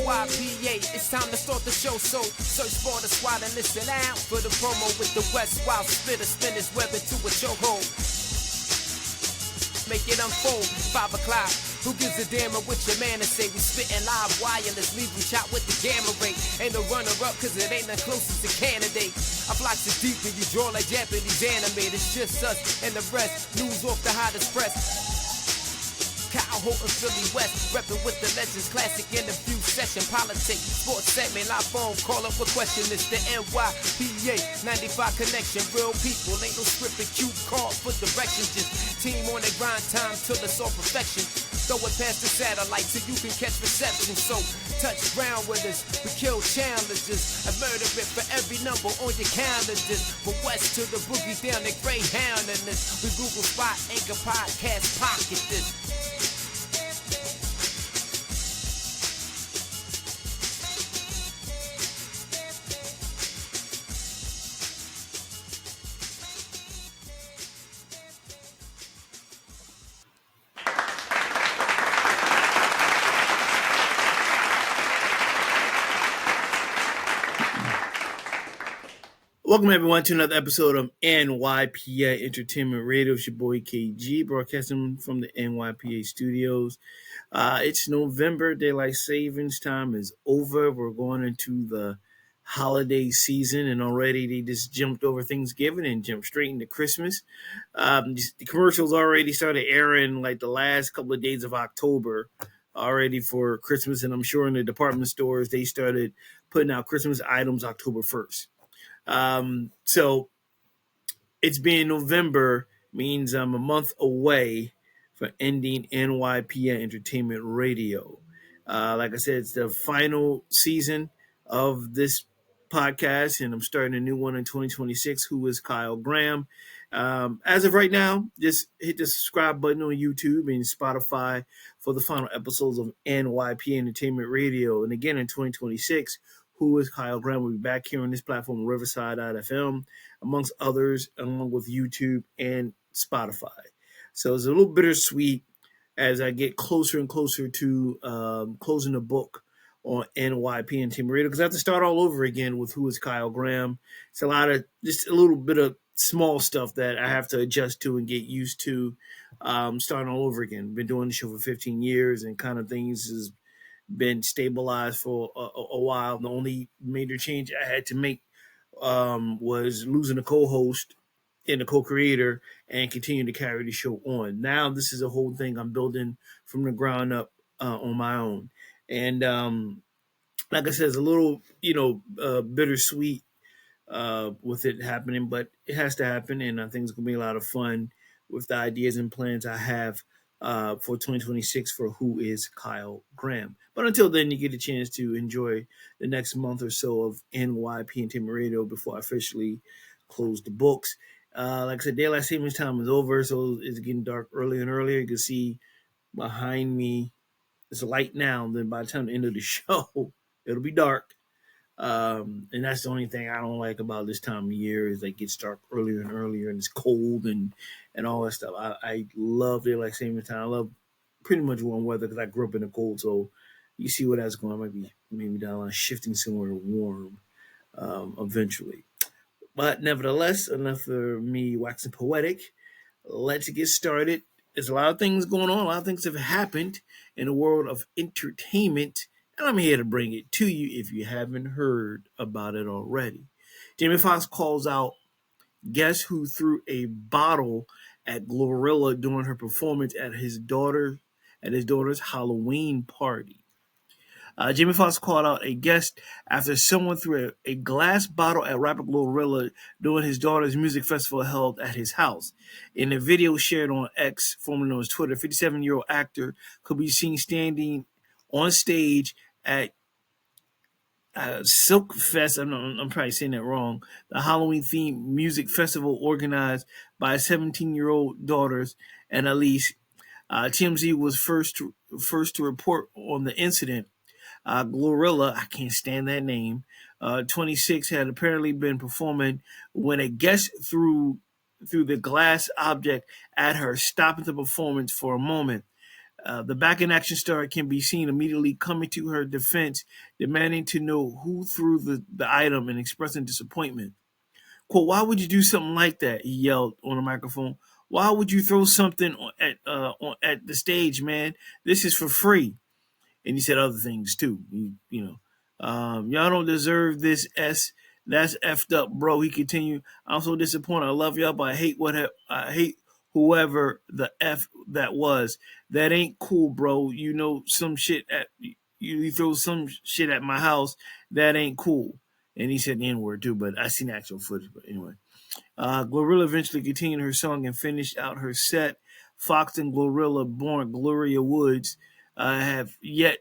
NYPA, it's time to start the show, so search for the squad and listen out for the promo with the West Wild Spitter, spin his web into a chokehold. Make it unfold, 5 o'clock. Who gives a damn of what your man to say? We spittin' live wireless, leave them shot with the gamma ray. Ain't no runner-up, cause it ain't the closest to candidate. I fly so deep and you draw like Japanese anime. It's just us and the rest, news off the hottest press. Kyle Holton, Philly West, reppin' with the legends, classic interview session, politics, sports segment, live phone, call up a question, it's the NYPA, 95 connection, real people, ain't no script and cue call for direction, just team on their grind time till it's all perfection, throw it past the satellite so you can catch reception, so touch ground with us, we kill challenges, and murder it for every number on your calendars, from west to the boogie down the Greyhound in this, we Google Spot, Anchor Podcast, pocket this. Welcome, everyone, to another episode of NYPA Entertainment Radio. It's your boy KG, broadcasting from the NYPA studios. It's November. Daylight savings time is over. We're going into the holiday season, and already they just jumped over Thanksgiving and jumped straight into Christmas. The commercials already started airing like the last couple of days of October already for Christmas, and I'm sure in the department stores they started putting out Christmas items October 1st. So it's being November means I'm a month away for ending NYPA Entertainment Radio. Like I said, it's the final season of this podcast, and I'm starting a new one in 2026. Who is Kyle Graham? As of right now, just hit the subscribe button on YouTube and Spotify for the final episodes of NYPA Entertainment Radio. And again, in 2026, Who is Kyle Graham? We'll be back here on this platform, Riverside.fm, amongst others, along with YouTube and Spotify. So it's a little bittersweet as I get closer and closer to closing the book on NYP and Team Radio, because I have to start all over again with Who is Kyle Graham. It's just a little bit of small stuff that I have to adjust to and get used to, starting all over again. Been doing the show for 15 years and kind of things is been stabilized for a while. The only major change I had to make was losing a co-host and a co-creator and continue to carry the show on. Now this is a whole thing I'm building from the ground up on my own. And like I said, it's a little, bittersweet with it happening, but it has to happen. And I think it's going to be a lot of fun with the ideas and plans I have for 2026 for Who is Kyle Graham. But until then, you get a chance to enjoy the next month or so of NYP Entertainment Radio before I officially close the books. Like I said, daylight savings time is over, so it's getting dark earlier and earlier. You can see behind me, it's light now. Then by the time the end of the show, it'll be dark. And that's the only thing I don't like about this time of year is it gets dark earlier and earlier, and it's cold and all that stuff. I love daylight savings time. I love pretty much warm weather because I grew up in the cold. So you see where that's going. I might be maybe down the line shifting somewhere warm eventually. But nevertheless, enough for me waxing poetic. Let's get started. There's a lot of things going on. A lot of things have happened in the world of entertainment. And I'm here to bring it to you if you haven't heard about it already. Jamie Foxx calls out guess who threw a bottle at Glorilla during her performance at his daughter's Halloween party. Jamie Foxx called out a guest after someone threw a glass bottle at rapper Glorilla during his daughter's music festival held at his house. In a video shared on X, formerly known as Twitter, 57-year-old actor could be seen standing on stage at Silk Fest. I'm probably saying that wrong. The Halloween-themed music festival organized by 17-year-old daughters and Elise. TMZ was first to report on the incident. Glorilla, I can't stand that name, 26, had apparently been performing when a guest threw the glass object at her, stopping the performance for a moment. The back in action star can be seen immediately coming to her defense, demanding to know who threw the item and expressing disappointment. Quote, why would you do something like that? He yelled on the microphone. Why would you throw something at the stage, man? This is for free. And he said other things too. Y'all don't deserve this. That's effed up, bro. He continued. I'm so disappointed. I love y'all, but I hate whoever the f that was. That ain't cool, bro. You know some shit at you throw some shit at my house. That ain't cool. And he said the N word too, but I seen actual footage. But anyway, Glorilla eventually continued her song and finished out her set. Fox and Glorilla, born Gloria Woods, have yet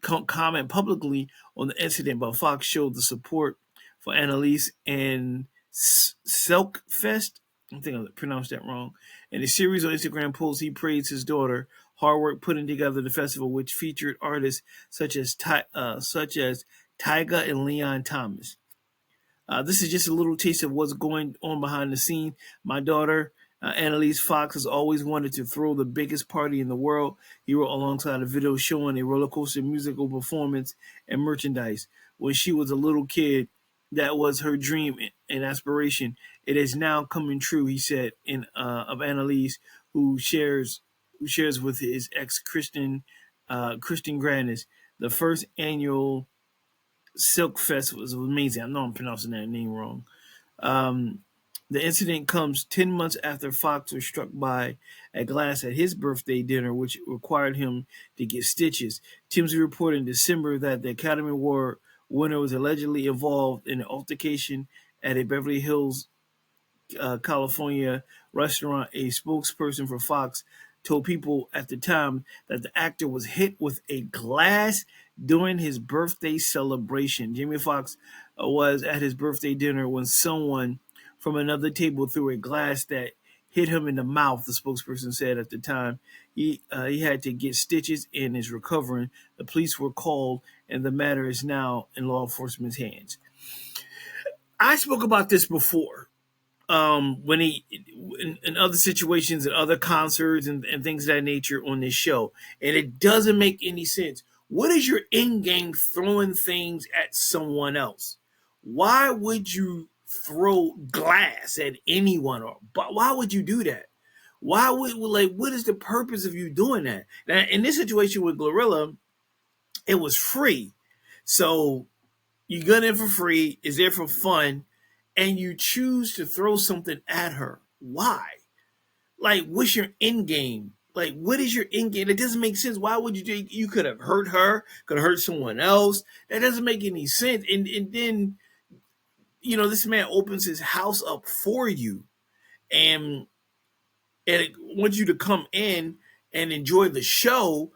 comment publicly on the incident, but Fox showed the support for Annalise and SYKES. I think I pronounced that wrong. In a series of Instagram posts, he praised his daughter hard work putting together the festival, which featured artists such as Tyga and Leon Thomas. This is just a little taste of what's going on behind the scene. My daughter, Annalise Fox, has always wanted to throw the biggest party in the world. He wrote alongside a video showing a roller coaster musical performance and merchandise. When she was a little kid, that was her dream and aspiration. It is now coming true, he said, of Annalise, who shares with his ex Kristen Grandis. The first annual Silk Fest was amazing. I know I'm pronouncing that name wrong. The incident comes 10 months after Fox was struck by a glass at his birthday dinner, which required him to get stitches. TMZ reported in December that the Academy Award winner was allegedly involved in an altercation at a Beverly Hills, California restaurant. A spokesperson for Fox told people at the time that the actor was hit with a glass during his birthday celebration. Jamie Foxx was at his birthday dinner when someone from another table threw a glass that hit him in the mouth, the spokesperson said at the time. He had to get stitches and is recovering. The police were called, and the matter is now in law enforcement's hands. I spoke about this before. When he in other situations and other concerts and things of that nature on this show, and it doesn't make any sense. What is your end game throwing things at someone else? Why would you throw glass at anyone, or but why would you do that? Why would what is the purpose of you doing that? Now, in this situation with Glorilla, it was free, so you got in for free, is there for fun, and you choose to throw something at her. Why? Like, what's your end game? Like, what is your end game? It doesn't make sense. Why would you do? You could have hurt her, could have hurt someone else. That doesn't make any sense. And then, this man opens his house up for you, and it wants you to come in and enjoy the show,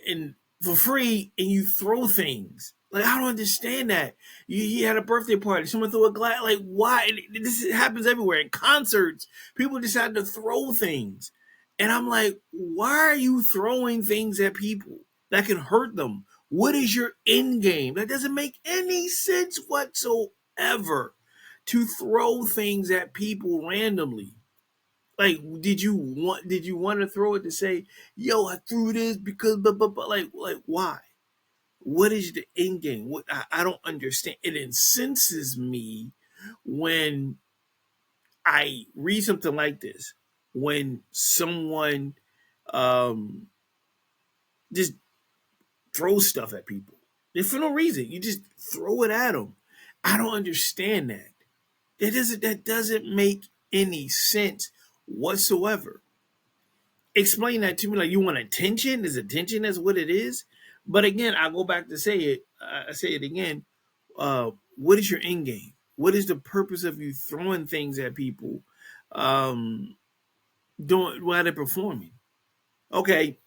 and for free, and you throw things. Like, I don't understand that. You had a birthday party. Someone threw a glass. Like, why? This happens everywhere. In concerts, people decide to throw things. And I'm like, why are you throwing things at people that can hurt them? What is your end game? That doesn't make any sense whatsoever, to throw things at people randomly. Like, did you want to throw it to say, yo, I threw this because, like why? What is the end game? I don't understand. It incenses me when I read something like this. When someone just throws stuff at people, for no reason, you just throw it at them. I don't understand that. That doesn't make any sense whatsoever. Explain that to me. Like, you want attention? Is attention that's what it is? But again, I go back to say it. I say it again. What is your end game? What is the purpose of you throwing things at people, doing while they're performing? Okay,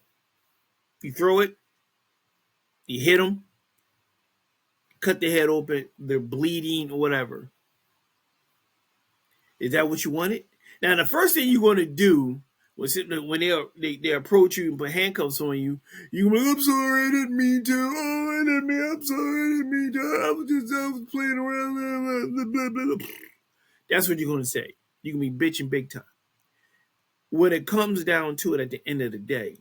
you throw it, you hit them, cut their head open, they're bleeding or whatever. Is that what you wanted? Now, the first thing you're going to do when they approach you and put handcuffs on you, you're like, I'm sorry, I didn't mean to. Oh, I didn't mean, I'm sorry, I didn't mean to. I was playing around. Blah, blah, blah, blah. That's what you're going to say. You're going to be bitching big time. When it comes down to it at the end of the day,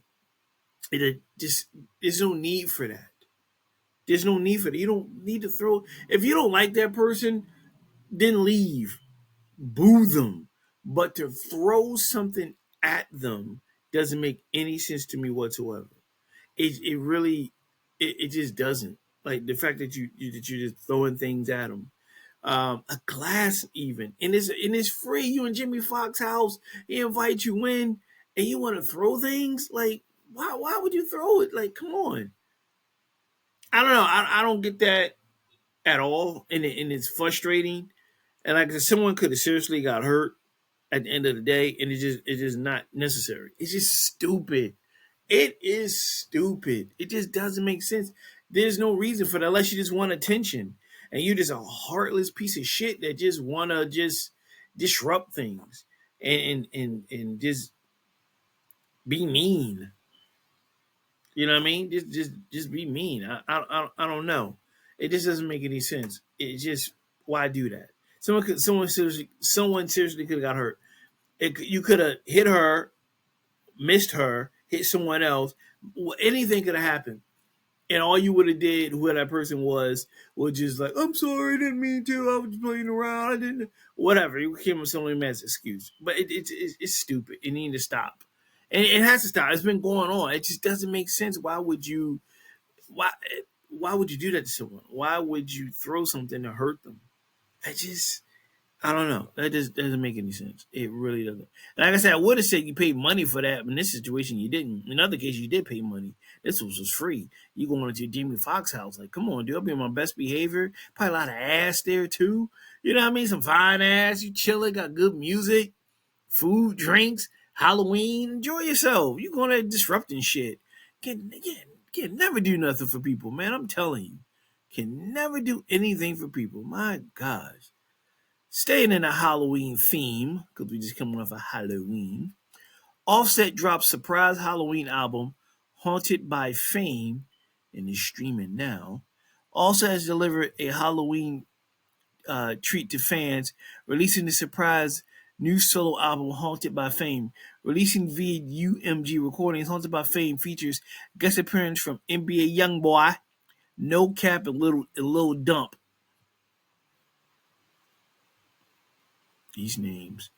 It just there's no need for that. There's no need for that. You don't need to throw. If you don't like that person, then leave. Boo them. But to throw something at them doesn't make any sense to me whatsoever. It really it just doesn't. Like the fact that you're just throwing things at them. A glass even, and it's free. You in Jimmy Fox house, he invite you in, and you want to throw things like why would you throw it? Like come on. I don't know. I don't get that at all, and it's frustrating. And like I said, someone could have seriously got hurt at the end of the day, and it's just not necessary. It's just stupid. It is stupid. It just doesn't make sense. There's no reason for that unless you just want attention, and you're just a heartless piece of shit that just wanna just disrupt things and just be mean. You know what I mean? Just be mean. I don't know. It just doesn't make any sense. It just why do that? Someone seriously could have got hurt. You could have hit her, missed her, hit someone else. Anything could have happened, and all you would have did, whoever that person was just like, "I'm sorry, I didn't mean to. I was just playing around. I didn't." Whatever. You came up with some man's excuse, but it's stupid. It needs to stop, and it has to stop. It's been going on. It just doesn't make sense. Why why would you do that to someone? Why would you throw something to hurt them? I just I don't know. That just doesn't make any sense. It really doesn't. And like I said, I would have said you paid money for that, but in this situation, you didn't. In other cases, you did pay money. This was free. You going to your Jamie Foxx house. Like, come on, dude. I'll be on my best behavior. Probably a lot of ass there, too. You know what I mean? Some fine ass. You chilling, got good music, food, drinks, Halloween. Enjoy yourself. You going there disrupting shit. Can never do nothing for people, man. I'm telling you. Can never do anything for people. My gosh. Staying in a Halloween theme, because we just coming off of Halloween, Offset dropped surprise Halloween album, Haunted by Fame, and is streaming now. Offset has delivered a Halloween treat to fans, releasing the surprise new solo album, Haunted by Fame. Releasing via UMG Recordings, Haunted by Fame features guest appearance from NBA YoungBoy, No Cap, and Lil Dump. These names.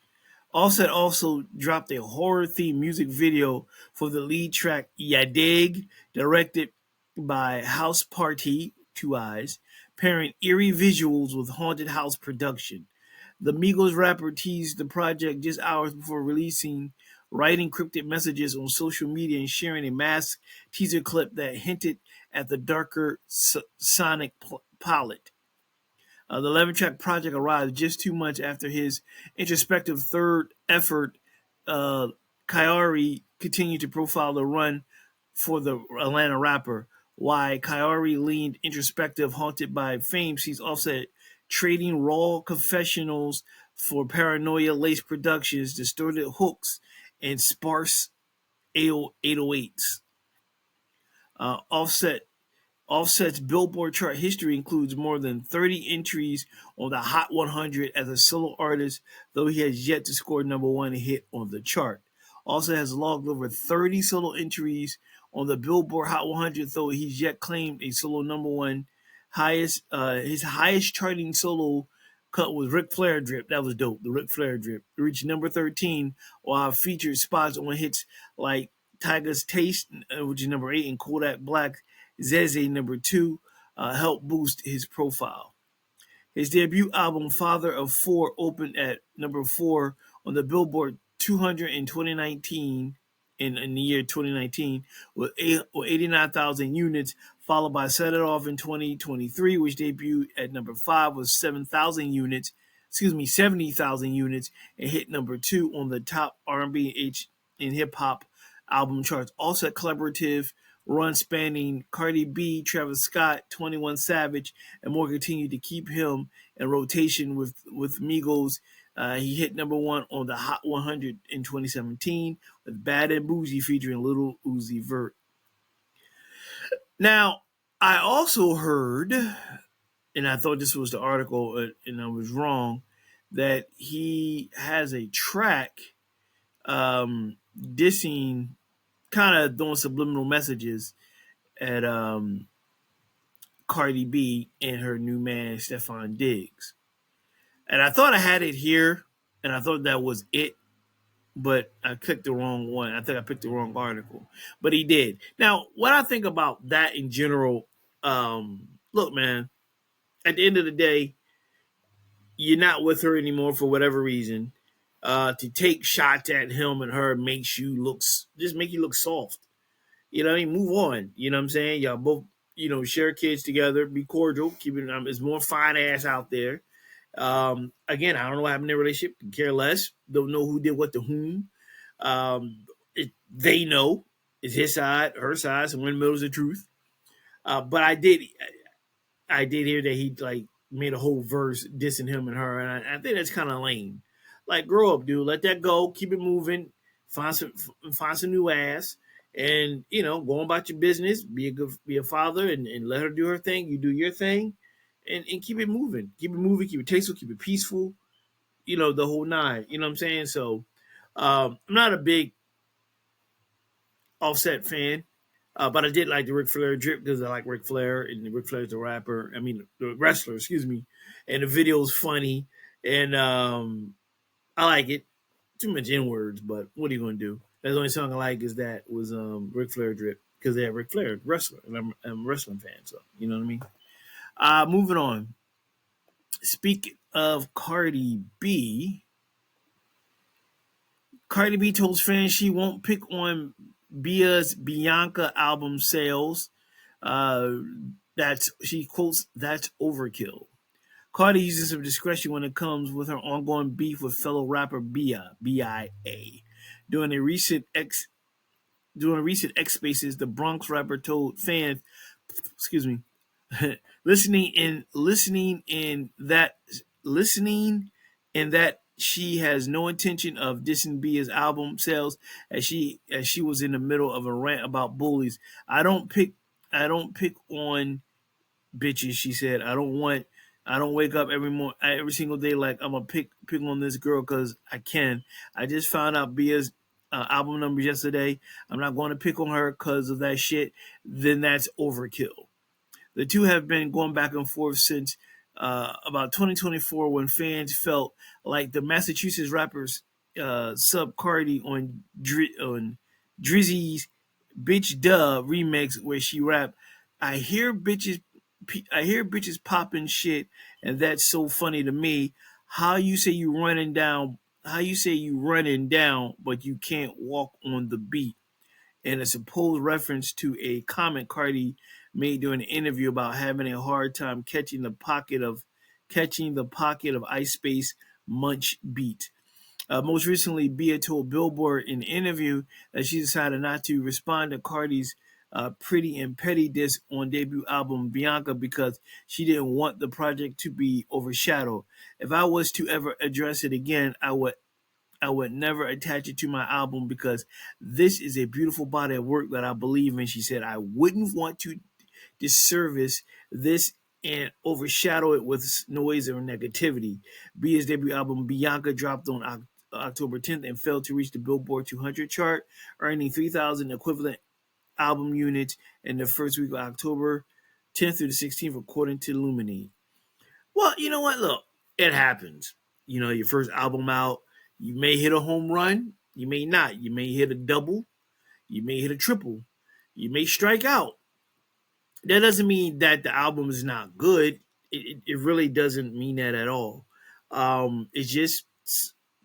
Offset also dropped a horror-themed music video for the lead track Ya Dig, directed by House Party, Two Eyes, pairing eerie visuals with haunted house production. The Migos rapper teased the project just hours before releasing, writing cryptic messages on social media and sharing a masked teaser clip that hinted at the darker sonic palette. The 11-track project arrived just 2 months after his introspective third effort. Kyrie continued to profile the run for the Atlanta rapper. Why Kyrie leaned introspective, haunted by fame, sees Offset trading raw confessionals for paranoia-laced productions, distorted hooks, and sparse 808s. Offset's Billboard chart history includes more than 30 entries on the Hot 100 as a solo artist, though he has yet to score number one hit on the chart. Offset has logged over 30 solo entries on the Billboard Hot 100, though he's yet claimed a solo number one. His highest charting solo cut was Ric Flair Drip. That was dope. The Ric Flair Drip. It reached number 13, while featured spots on hits like Tiger's Taste, which is number 8, and Kodak Black Zeze number 2 helped boost his profile. His debut album, Father of Four, opened at number 4 on the Billboard 200 in 2019, in the year 2019, with 89,000 units, followed by Set It Off in 2023, which debuted at number 5 with 70,000 units, and hit number 2 on the top R&B and hip hop album charts. Also a collaborative run spanning Cardi B, Travis Scott, 21 Savage, and more continued to keep him in rotation with Migos. He hit number 1 on the Hot 100 in 2017 with Bad and Bougie featuring Lil Uzi Vert. Now, I also heard, and I thought this was the article, and I was wrong, that he has a track dissing kind of throwing subliminal messages at Cardi B and her new man Stefan Diggs. And I thought I had it here, and I thought that was it, but I clicked the wrong one. I think I picked the wrong article, but he did. Now, what I think about that in general, look, man, at the end of the day, you're not with her anymore for whatever reason. To take shots at him and her makes you just make you look soft. You know what I mean? Move on. You know what I'm saying? Y'all both, share kids together, be cordial, keep it. There's more fine ass out there. Again, I don't know what happened in their relationship. Care less. Don't know who did what to whom. They know it's his side, her side. So one middle is the truth. But I did hear that he like made a whole verse dissing him and her, and I think that's kind of lame. Like, grow up, dude. Let that go. Keep it moving. Find some new ass, and go about your business. Be a father, and let her do her thing. You do your thing, and keep it moving. Keep it moving. Keep it tasteful. Keep it peaceful. The whole nine. You know what I'm saying? So, I'm not a big Offset fan. But I did like the Ric Flair drip because I like Ric Flair, and Ric Flair's the rapper. I mean, the wrestler, excuse me. And the video's funny, and I like it. Too much N words, but what are you gonna do? That's the only song I like is that was Ric Flair drip because they have Ric Flair wrestler, and I'm a wrestling fan, so you know what I mean. Moving on. Speaking of Cardi B, Cardi B told fans she won't pick on Bia's Bianca album sales. She quotes, "That's overkill." Cardi uses some discretion when it comes with her ongoing beef with fellow rapper B.I.A. During a recent X Spaces, the Bronx rapper told fans, excuse me, listening in that she has no intention of dissing Bia's album sales as she was in the middle of a rant about bullies. I don't pick on bitches, she said. I don't wake up every single day like I'm gonna pick on this girl because I can. I just found out Bia's album numbers yesterday. I'm not going to pick on her because of that shit. Then that's overkill. The two have been going back and forth since about 2024 when fans felt like the Massachusetts rappers sub Cardi on Drizzy's "Bitch Duh" remix where she rapped, "I hear bitches, I hear bitches popping shit, and that's so funny to me. How you say you running down? How you say you running down, but you can't walk on the beat?" In a supposed reference to a comment Cardi made during an interview about having a hard time catching the pocket of Ice Space Munch beat. Most recently, Bia told Billboard in an interview that she decided not to respond to Cardi's Pretty and Petty diss on debut album Bianca because she didn't want the project to be overshadowed. "If I was to ever address it again, I would never attach it to my album because this is a beautiful body of work that I believe in," she said. "I wouldn't want to disservice this and overshadow it with noise or negativity." Bia's debut album Bianca dropped on October 10th and failed to reach the Billboard 200 chart, earning 3,000 equivalent album units in the first week of October 10th through the 16th, according to Luminate. Well, you know what? Look, it happens. Your first album out, you may hit a home run, you may not. You may hit a double, you may hit a triple, you may strike out. That doesn't mean that the album is not good. It really doesn't mean that at all. It's just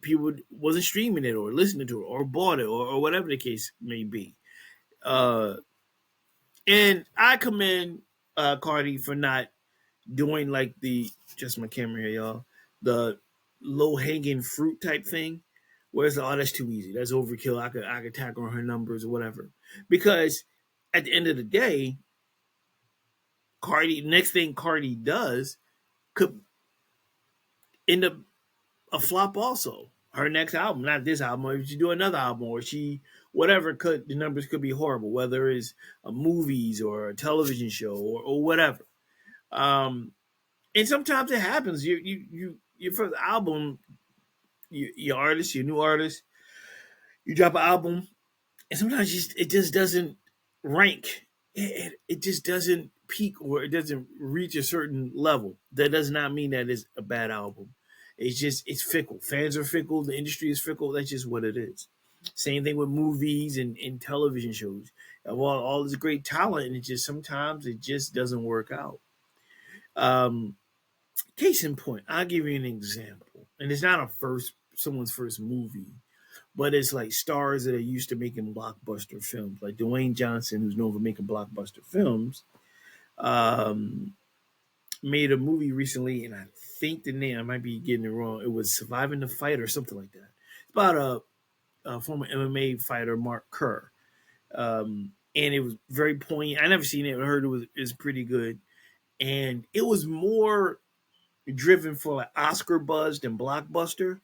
people wasn't streaming it or listening to it or bought it or whatever the case may be. Uh, and I commend Cardi for not doing like just my camera here, y'all, the low hanging fruit type thing, where it's like, oh, that's too easy, that's overkill. I could tackle on her numbers or whatever. Because at the end of the day, next thing Cardi does could end up a flop also. Her next album, not this album, or if she do another album, or she whatever, the numbers could be horrible, whether it's movies or a television show or whatever. Um, and sometimes it happens. Your first album, your artist, your new artist, you drop an album, and sometimes it just doesn't rank. It just doesn't peak, or it doesn't reach a certain level. That does not mean that it's a bad album. It's fickle. Fans are fickle. The industry is fickle. That's just what it is. Same thing with movies and television shows. Of all this great talent, and it just sometimes it just doesn't work out. Um, Case in point, I'll give you an example, and it's not someone's first movie, but it's like stars that are used to making blockbuster films, like Dwayne Johnson, who's known for making blockbuster films, um, made a movie recently, and I think the name, I might be getting it wrong. It was Surviving the Fight or something like that. It's about a former MMA fighter, Mark Kerr, and it was very poignant. I never seen it, but I heard it was pretty good, and it was more driven for like Oscar buzz than blockbuster.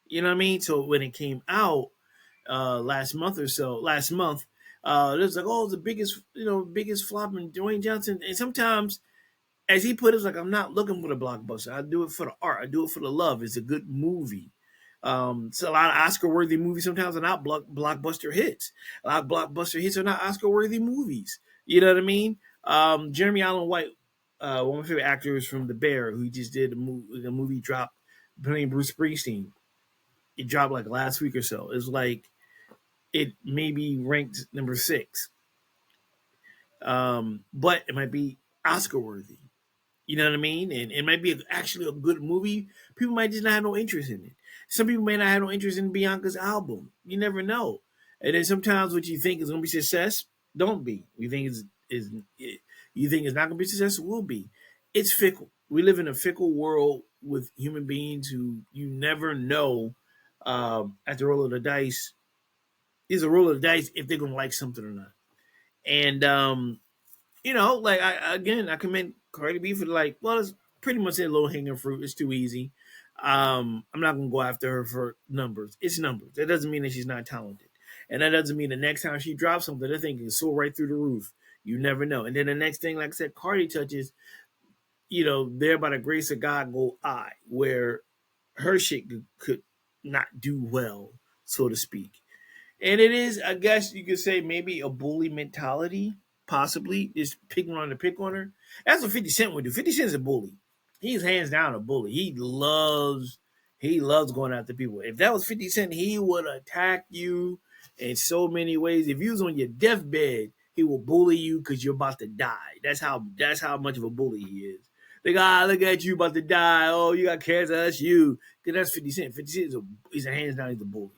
You know what I mean? So when it came out last month, it was like, oh, the biggest flop in Dwayne Johnson. And sometimes, as he put it, it's like, I'm not looking for the blockbuster. I do it for the art. I do it for the love. It's a good movie. So a lot of Oscar-worthy movies sometimes are not blockbuster hits. A lot of blockbuster hits are not Oscar-worthy movies. You know what I mean? Jeremy Allen White, one of my favorite actors from The Bear, who just did a movie drop playing Bruce Springsteen. It dropped like last week or so. It's like it may be ranked number 6, but it might be Oscar worthy. You know what I mean? And it might be actually a good movie. People might just not have no interest in it. Some people may not have no interest in Bianca's album. You never know. And then sometimes what you think is going to be success, don't be. You think it's not going to be success, will be. It's fickle. We live in a fickle world with human beings who you never know. At the roll of the dice, is a roll of the dice if they're going to like something or not. And like I commend Cardi B for like, well, it's pretty much a low hanging fruit. It's too easy. I'm not gonna go after her for numbers. It's numbers. That doesn't mean that she's not talented, and that doesn't mean the next time she drops something, they're thinking soar right through the roof. You never know. And then the next thing, like I said, Cardi touches, there by the grace of God go I, where her shit could not do well, so to speak. And it is, I guess you could say, maybe a bully mentality, possibly, is picking on her. That's what 50 Cent would do. 50 Cent's a bully. He's hands down a bully. He loves going after people. If that was 50 Cent, he would attack you in so many ways. If you was on your deathbed, he will bully you because you're about to die. That's how much of a bully he is. Like, look at you about to die. Oh, you got cancer. That's you. Because that's 50 Cent. 50 Cent he's a hands down, he's a bully.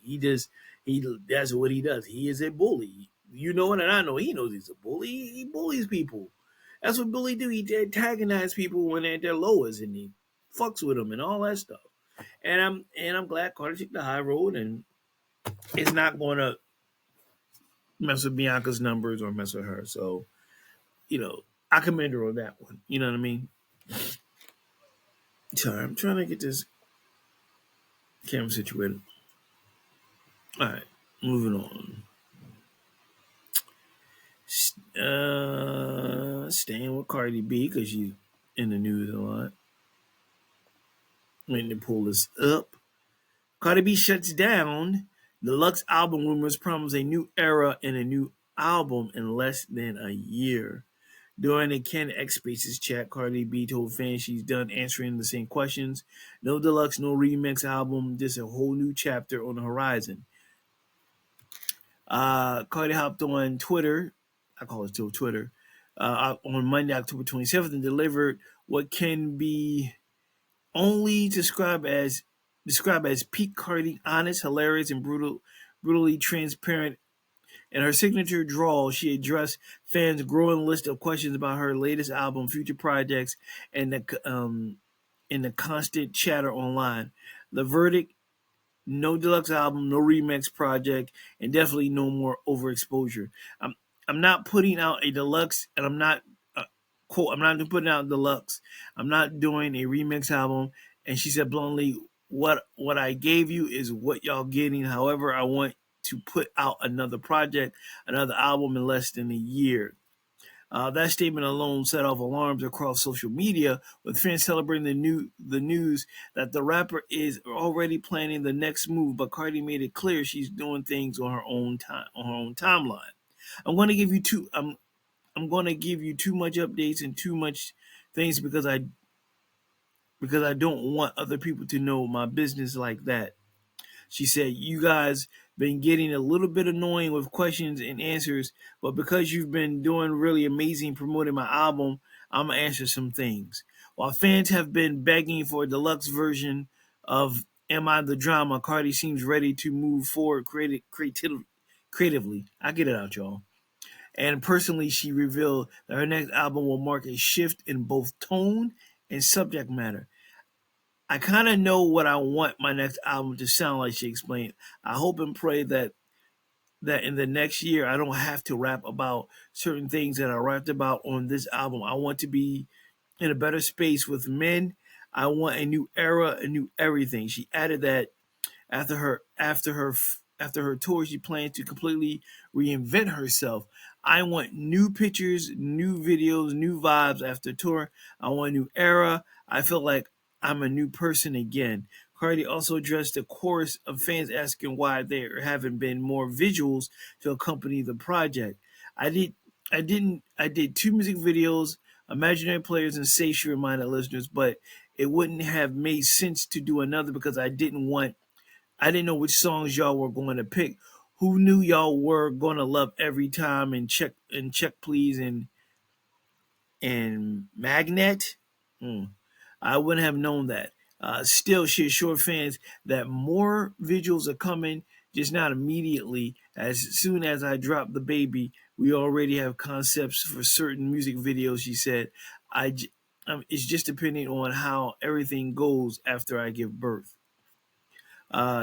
That's what he does. He is a bully. You know it, and I know he knows he's a bully. He bullies people. That's what bully do. He antagonize people when they're at their lowest, and he fucks with them and all that stuff. And I'm glad Carter took the high road, and it's not going to mess with Bianca's numbers or mess with her. So, I commend her on that one. You know what I mean? Sorry, I'm trying to get this camera situated. All right, moving on. Staying with Cardi B because she's in the news a lot. Let me pull this up. Cardi B shuts down. Deluxe album rumors promise a new era and a new album in less than a year. During the Ken X Spaces chat, Cardi B told fans she's done answering the same questions. No deluxe, no remix album, just a whole new chapter on the horizon. Cardi hopped on Twitter. I call it still Twitter. On Monday, October 27th, and delivered what can be only described as peak Cardi, honest, hilarious, and brutally transparent. In her signature drawl, she addressed fans' growing list of questions about her latest album, future projects, and the constant chatter online. The verdict: no deluxe album, no remix project, and definitely no more overexposure. I'm not putting out a deluxe, and I'm not quote. I'm not putting out deluxe. I'm not doing a remix album. And she said bluntly, "What I gave you is what y'all getting. However, I want to put out another project, another album in less than a year." That statement alone set off alarms across social media, with fans celebrating the news that the rapper is already planning the next move. But Cardi made it clear she's doing things on her own time, on her own timeline. I'm going to give you two. I'm going to give you too much updates and too much things because I don't want other people to know my business like that. She said, "You guys been getting a little bit annoying with questions and answers, but because you've been doing really amazing promoting my album, I'm gonna answer some things. While fans have been begging for a deluxe version of Am I the Drama, Cardi seems ready to move forward creatively. I get it out, y'all. And personally, she revealed that her next album will mark a shift in both tone and subject matter. I kind of know what I want my next album to sound like," she explained. "I hope and pray that in the next year I don't have to rap about certain things that I rapped about on this album. I want to be in a better space with men. I want a new era, a new everything." She added that after her tour, she plans to completely reinvent herself. "I want new pictures, new videos, new vibes after tour. I want a new era. I feel like I'm a new person again." Cardi also addressed the chorus of fans asking why there haven't been more visuals to accompany the project. I did two music videos, Imaginary Players and Say," she reminded listeners, "but it wouldn't have made sense to do another because I didn't know which songs y'all were going to pick. Who knew y'all were going to love Every Time and Check Please and Magnet? Hmm. I wouldn't have known that." Still, she assured fans that more visuals are coming, just not immediately. "As soon as I drop the baby, we already have concepts for certain music videos," she said. It's just depending on how everything goes after I give birth."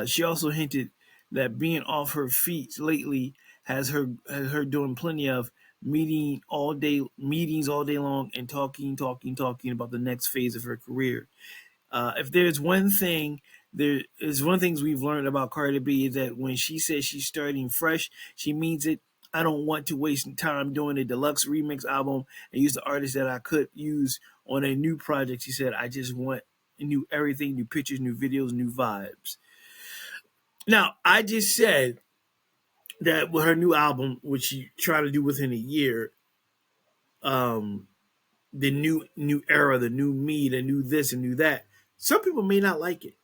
She also hinted that being off her feet lately has her doing plenty of meetings all day long and talking about the next phase of her career. If there's one thing, there is one things we've learned about Cardi B is that when she says she's starting fresh, she means it. "I don't want to waste time doing a deluxe remix album and use the artists that I could use on a new project." She said, "I just want new everything, new pictures, new videos, new vibes." Now, I just said that with her new album, which she tried to do within a year, um, the new era, the new me, the new this and new that. Some people may not like it,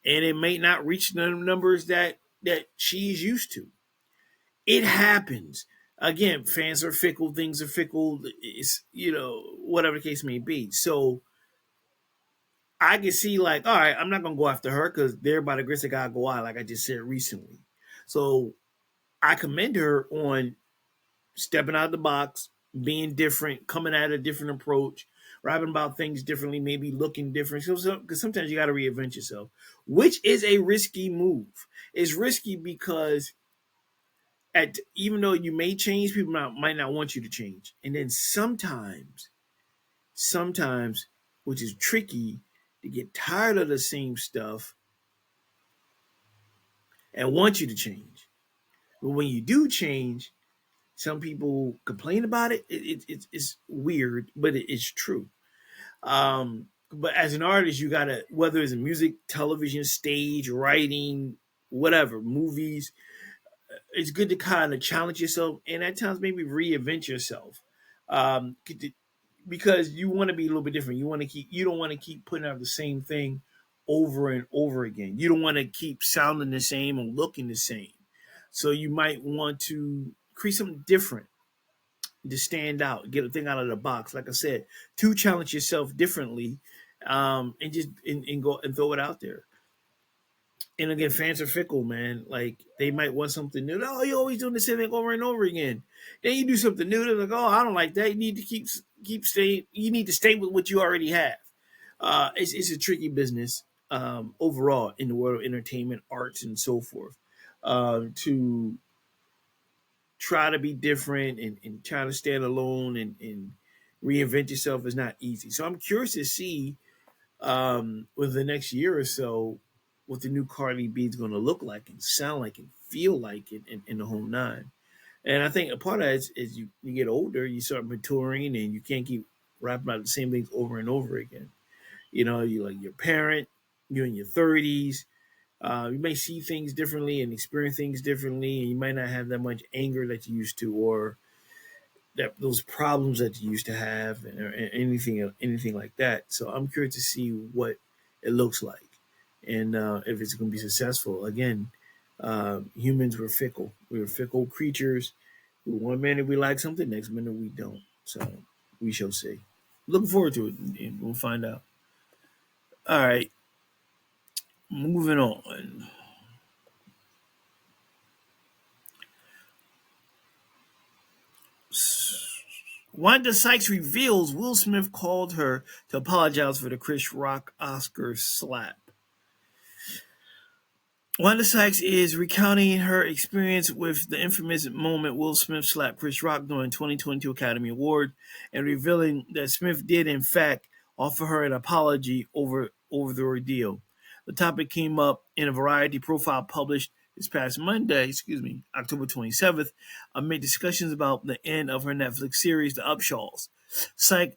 and it may not reach the numbers that she's used to. It happens. Again, fans are fickle, things are fickle. It's whatever the case may be. So I can see like, all right, I'm not gonna go after her because they're by the grace of God go out, like I just said recently. So I commend her on stepping out of the box, being different, coming at a different approach, rapping about things differently, maybe looking different. Because sometimes you got to reinvent yourself, which is a risky move. It's risky because even though you may change, people might not want you to change. And then sometimes, which is tricky, to get tired of the same stuff and want you to change. But when you do change, some people complain about it. It's weird, but it's true. But as an artist, you gotta, whether it's music, television, stage, writing, whatever, movies, it's good to kind of challenge yourself and at times maybe reinvent yourself. Um, because you want to be a little bit different. You don't want to keep putting out the same thing over and over again. You don't want to keep sounding the same and looking the same. So you might want to create something different to stand out, get a thing out of the box. Like I said, to challenge yourself differently, and just and go and throw it out there. And again, fans are fickle, man. Like they might want something new. "Oh, you're always doing the same thing over and over again." Then you do something new. They're like, "Oh, I don't like that." You need to keep staying. You need to stay with what you already have. It's a tricky business overall in the world of entertainment, arts, and so forth. To try to be different and try to stand alone and reinvent yourself is not easy. So I'm curious to see with the next year or so what the new Cardi B is going to look like and sound like and feel like and the whole nine. And I think a part of that is you get older, you start maturing, and you can't keep rapping about the same things over and over again. You know, you like your parent, you're in your 30s. You may see things differently and experience things differently, and you might not have that much anger that you used to, or that those problems that you used to have, or anything like that. So I'm curious to see what it looks like, and if it's going to be successful. Again, humans were fickle. We were fickle creatures. One minute we like something, next minute we don't. So we shall see. Looking forward to it, and we'll find out. All right, moving on. Wanda Sykes reveals Will Smith called her to apologize for the Chris Rock Oscar slap. Wanda Sykes is recounting her experience with the infamous moment Will Smith slapped Chris Rock during 2022 Academy Award, and revealing that Smith did in fact offer her an apology over the ordeal. The topic came up in a Variety profile published this past Monday, October 27th, amid discussions about the end of her Netflix series, The Upshaws. Sykes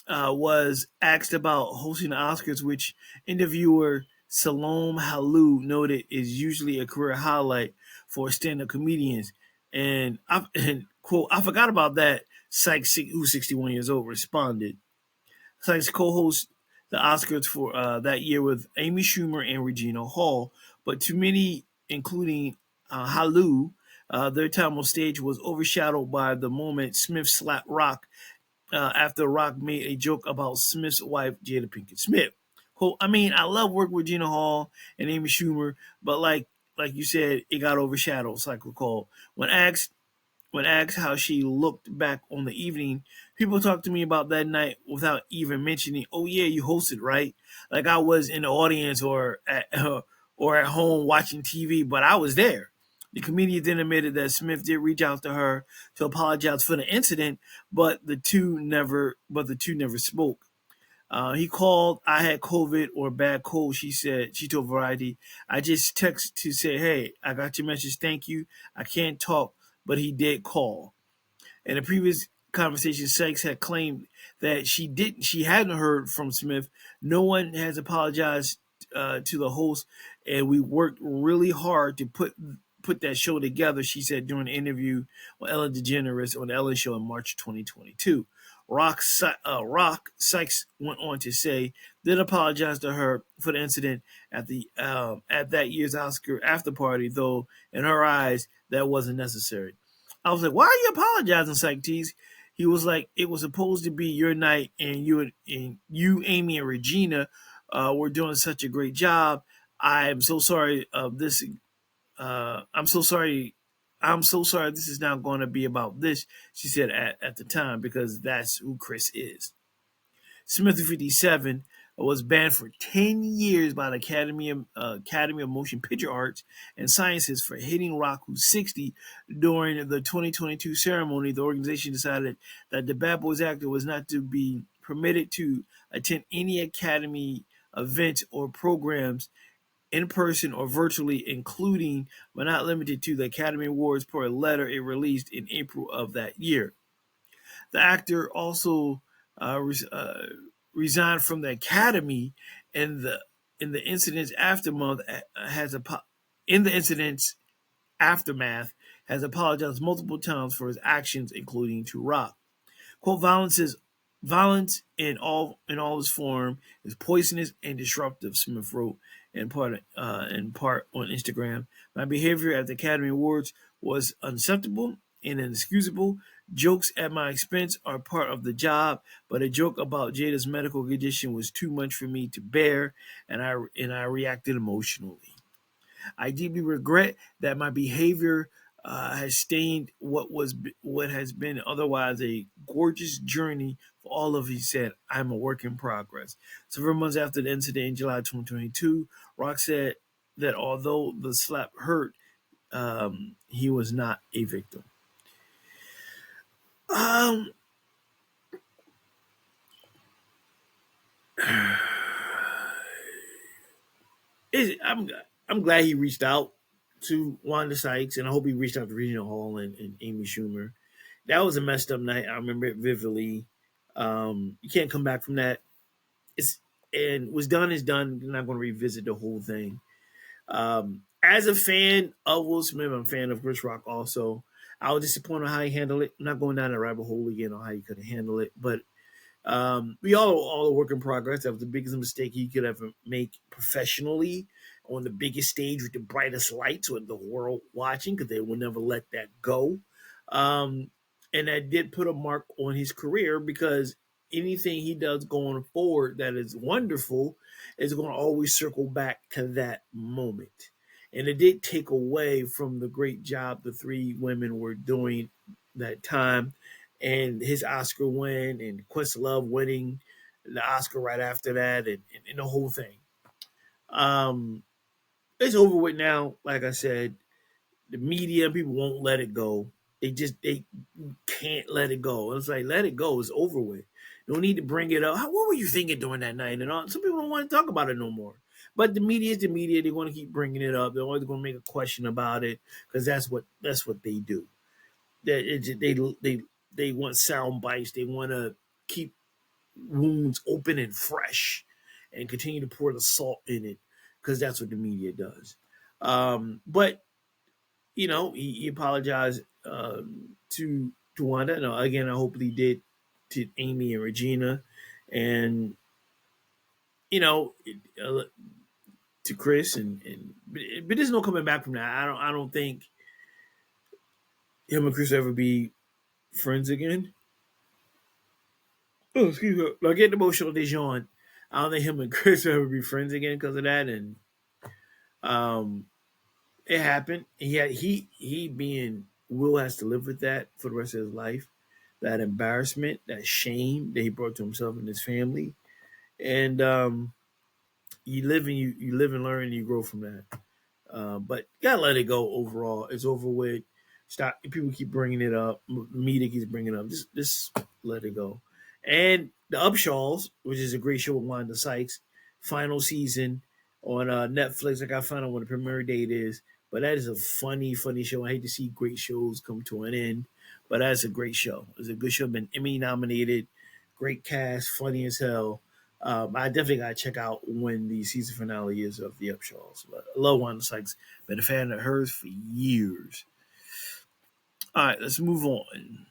was asked about hosting the Oscars, which interviewer Salome Halou noted is usually a career highlight for stand-up comedians. And quote, I forgot about that, Sykes, who's 61 years old, responded. Sykes co-hosts the Oscars for that year with Amy Schumer and Regina Hall, but too many, including Halou, their time on stage was overshadowed by the moment Smith slapped Rock after Rock made a joke about Smith's wife, Jada Pinkett Smith. Quote, I mean, I love working with Gina Hall and Amy Schumer, but like you said, it got overshadowed, so I recall. When asked how she looked back on the evening, people talked to me about that night without even mentioning, "Oh yeah, you hosted, right?" Like I was in the audience or at home watching TV, but I was there. The comedian then admitted that Smith did reach out to her to apologize for the incident, but the two never spoke. He called. I had COVID or bad cold. She said. She told Variety. I just text to say, "Hey, I got your message. Thank you. I can't talk, but he did call." In a previous conversation, Sykes had claimed that she hadn't heard from Smith. No one has apologized to the host, and we worked really hard to put that show together, she said during an interview with Ellen DeGeneres on the Ellen Show in March 2022. Rock Sykes went on to say did apologize to her for the incident at that year's Oscar after party, though in her eyes that wasn't necessary. I was like, "Why are you apologizing, Sykes?" He was like, "It was supposed to be your night, and you, Amy, and Regina were doing such a great job. I'm so sorry of this. I'm so sorry. I'm so sorry. This is now going to be about this," she said at the time, because that's who Chris is. Smith, 57, was banned for 10 years by the Academy of Motion Picture Arts and Sciences for hitting Rock, who's 60. During the 2022 ceremony, the organization decided that the Bad Boys actor was not to be permitted to attend any Academy events or programs in person or virtually, including but not limited to the Academy Awards, per a letter it released in April of that year. The actor also resigned from the Academy in the incident's aftermath. Has a in the incident's aftermath has apologized multiple times for his actions, including to Rock. Quote, violence in all its form is poisonous and disruptive, Smith wrote in part on Instagram. My behavior at the Academy Awards was unacceptable and inexcusable. Jokes at my expense are part of the job, but a joke about Jada's medical condition was too much for me to bear, and I reacted emotionally. I deeply regret that my behavior has stained what has been otherwise a gorgeous journey for all of you. Said, I'm a work in progress. Several months after the incident in July 2022, Rock said that although the slap hurt, he was not a victim. Um, I'm glad he reached out. to Wanda Sykes, and I hope he reached out to Regina Hall and Amy Schumer. That was a messed up night. I remember it vividly. You can't come back from that. It's and what's done is done. I'm not going to revisit the whole thing. As a fan of Will Smith, I'm a fan of Chris Rock also. I was disappointed on how he handled it. I'm not going down the rabbit hole again on how he could have handled it, but we all a work in progress. That was the biggest mistake he could ever make professionally on the biggest stage with the brightest lights with the world watching because they will never let that go. Um, and that did put a mark on his career because anything he does going forward that is wonderful is going to always circle back to that moment. And it did take away from the great job the three women were doing that time and his Oscar win and Questlove winning the Oscar right after that and the whole thing. Um, it's over with now. Like I said, the media people won't let it go. They can't let it go. It's like let it go. It's over with. No need to bring it up. What were you thinking during that night? And all some people don't want to talk about it no more. But the media is the media. They're going to keep bringing it up. They're always going to make a question about it because that's what they do. They want sound bites. They want to keep wounds open and fresh, and continue to pour the salt in it because that's what the media does. But he apologized to Wanda. No, again, I hope he did to Amy and Regina, and to Chris but there's no coming back from that. I don't think him and Chris will ever be friends again. Oh, excuse me. I get emotional, Dejan. I don't think him and Chris will ever be friends again because of that, and um, it happened. He being Will has to live with that for the rest of his life. That embarrassment, that shame that he brought to himself and his family, and you live and learn and you grow from that. But you gotta let it go. Overall, it's over with. Stop. People keep bringing it up. Media keeps bringing it up. Just let it go. And the Upshaws, which is a great show with Wanda Sykes, final season on Netflix. I got to find out when the premiere date is. But that is a funny, funny show. I hate to see great shows come to an end, but that's a great show. It's a good show. Been Emmy nominated. Great cast, funny as hell. I definitely got to check out when the season finale is of the Upshaws. But I love Wanda Sykes. Been a fan of hers for years. All right, let's move on.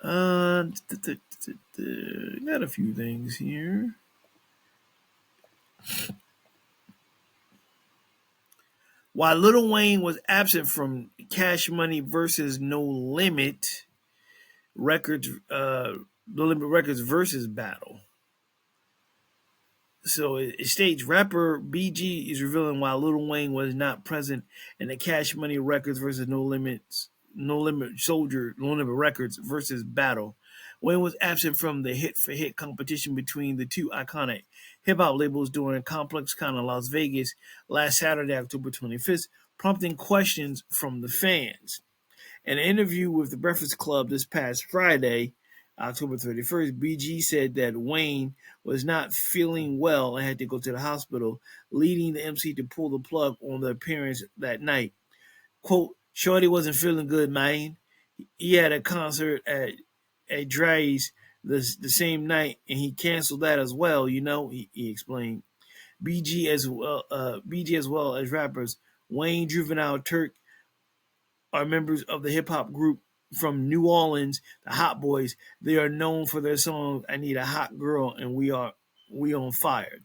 Got a few things here. While Lil Wayne was absent from Cash Money versus No Limit Records, No Limit Records versus battle. So it states rapper BG is revealing why Lil Wayne was not present in the Cash Money Records versus No Limit Records versus battle. Wayne was absent from the hit-for-hit competition between the two iconic hip-hop labels during ComplexCon in Las Vegas last Saturday, October 25th, prompting questions from the fans. In an interview with the Breakfast Club this past Friday, October 31st, BG said that Wayne was not feeling well and had to go to the hospital, leading the MC to pull the plug on the appearance that night. Quote, Shorty wasn't feeling good, man. He had a concert at Dre's the same night, and he canceled that as well, he explained. BG as well as rappers Wayne, Juvenile, Turk are members of the hip-hop group from New Orleans, the Hot Boys. They are known for their song "I Need a Hot Girl" and "We on Fire."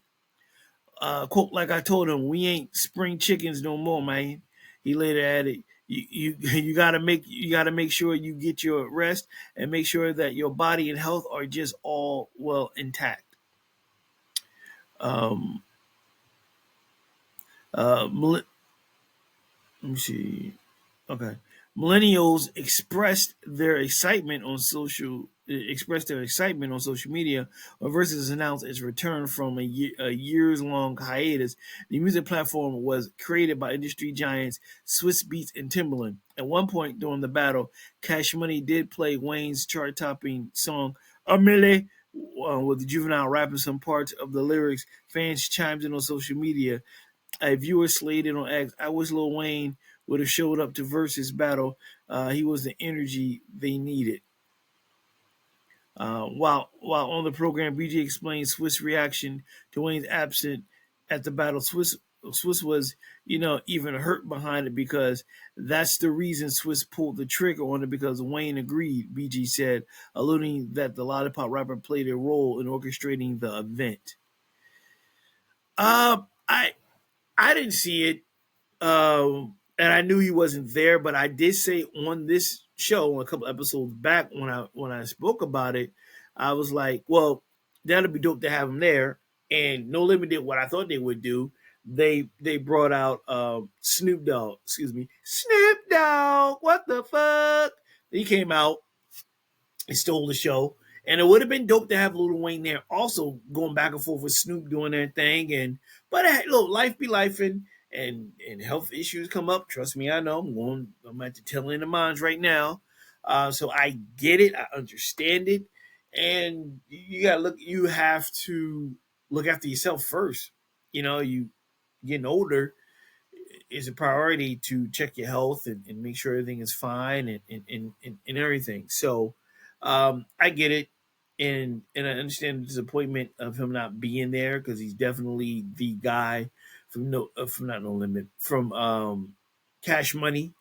Quote, like I told him, we ain't spring chickens no more, man. He later added, you gotta make sure you get your rest and make sure that your body and health are just all well intact. Um, let me see. Okay. Millennials expressed their excitement on social media when Versus announced its return from a years-long hiatus. The music platform was created by industry giants Swiss Beats and Timbaland. At one point during the battle, Cash Money did play Wayne's chart-topping song "Amele," with the Juvenile rapping some parts of the lyrics. Fans chimed in on social media A viewer slated on X, I wish Lil Wayne would have showed up to VERZUZ battle. He was the energy they needed. While on the program, BG explained Swiss' reaction to Wayne's absence at the battle. Swiss was, even hurt behind it because that's the reason Swiss pulled the trigger on it because Wayne agreed, BG said, alluding that the Lollipop rapper played a role in orchestrating the event. I didn't see it. And I knew he wasn't there, but I did say on this show a couple episodes back when I spoke about it, I was like, well, that'd be dope to have him there. And No Limit did what I thought they would do. They brought out Snoop Dogg, Snoop Dogg, what the fuck? He came out, he stole the show. And it would have been dope to have Lil Wayne there, also going back and forth with Snoop doing their thing. But look, life be life, and health issues come up. Trust me, I know. I'm at the tail end of mine right now, so I get it. I understand it, and you got to look. You have to look after yourself first. You getting older is a priority to check your health and make sure everything is fine and everything. So I get it. And I understand the disappointment of him not being there because he's definitely the guy from not No Limit, from Cash Money.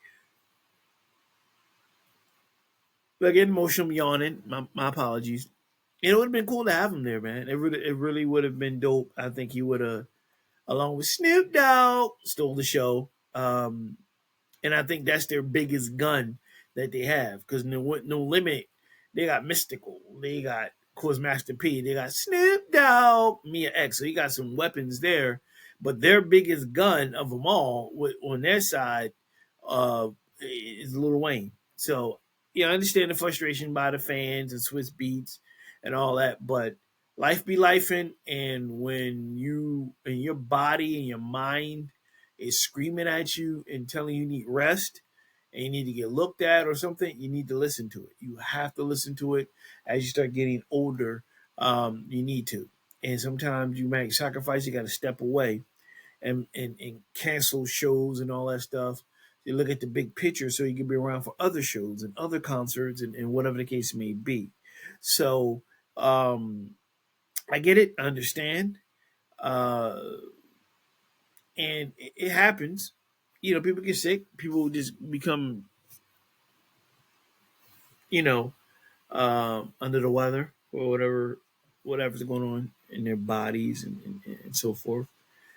But getting emotional, I'm yawning. My apologies. It would have been cool to have him there, man. It really would have been dope. I think he would have, along with Snoop Dogg, stole the show. And I think that's their biggest gun that they have. Because No Limit, they got Mystical. They got, of course, Master P. They got Snoop Dogg, Mia X. So you got some weapons there. But their biggest gun of them all on their side is Lil Wayne. So, I understand the frustration by the fans and Swiss Beats and all that. But life be lifing. And when your body and your mind is screaming at you and telling you need rest and you need to get looked at or something, you need to listen to it. You have to listen to it as you start getting older. You need to. And sometimes you might sacrifice, you got to step away and cancel shows and all that stuff. You look at the big picture so you can be around for other shows and other concerts and whatever the case may be. So I get it. I understand. And it happens. People get sick. People just become, under the weather or whatever's going on in their bodies and so forth.